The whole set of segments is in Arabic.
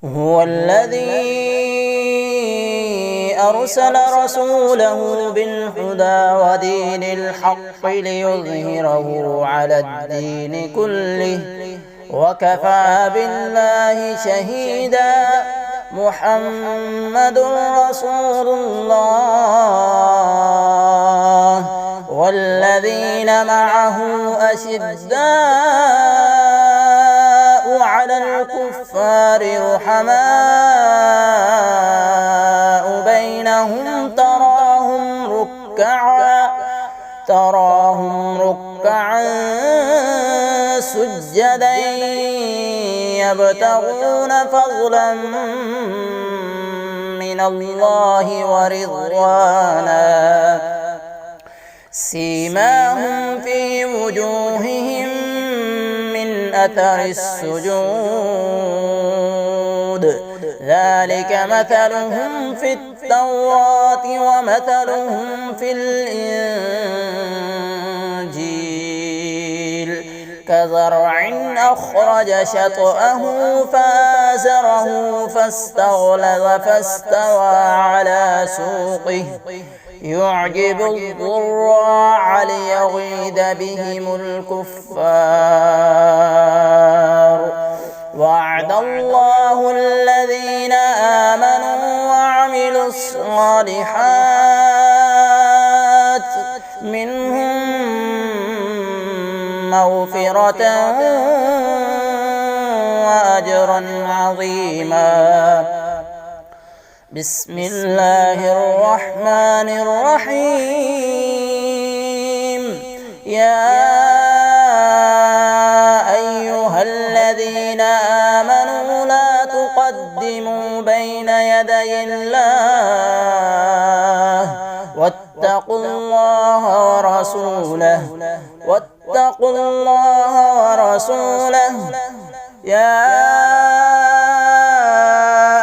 هو الذي أرسل رسوله بالهدى ودين الحق ليظهره على الدين كله وكفى بالله شهيدا. محمد رسول الله والذين معه أشداء على الكفار رحماء بينهم تراهم ركعا سجدا يبتغون فضلا من الله ورضوانا سيماهم في وجوههم من أثر السجود ذلك مثلهم في التوراة ومثلهم في الإنجيل كزرع أخرج شطأه فآزره فاستغلظ فاستوى على سوقه يعجب الضراع ليغيظ بهم الكفار. وعد الله الذين آمنوا وعملوا الصالحات منهم مغفرة وأجرا عظيما. بسم الله الرحمن الرحيم. يا أيها الذين آمنوا لا تقدموا بين يدي الله واتقوا الله ورسوله يا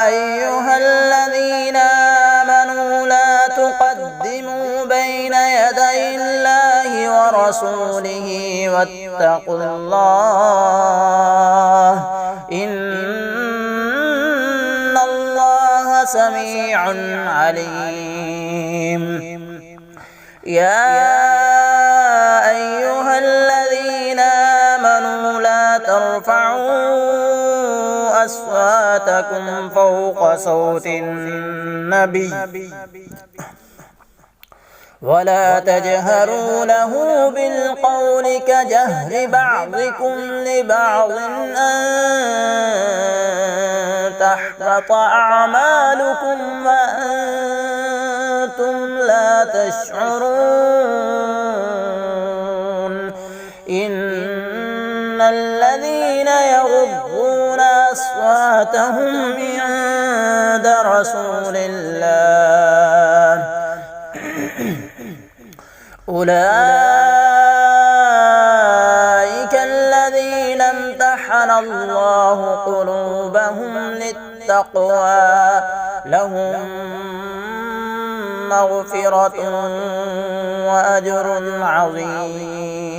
أيها الذين آمنوا لا تقدموا بين يدي الله ورسوله واتقوا الله إن الله سميع عليم. يا أيها الذين آمنوا لا ترفعوا أصواتكم فوق صوت النبي ولا تجهروا له بالقول كجهر بعضكم لبعض أن تحبط أعمالكم وأنتم لا تشعرون. إن الذين يغضون أصواتهم عند رسول الله أولئك الذين امتحن الله قلوبهم للتقوى لهم مغفرة وأجر عظيم.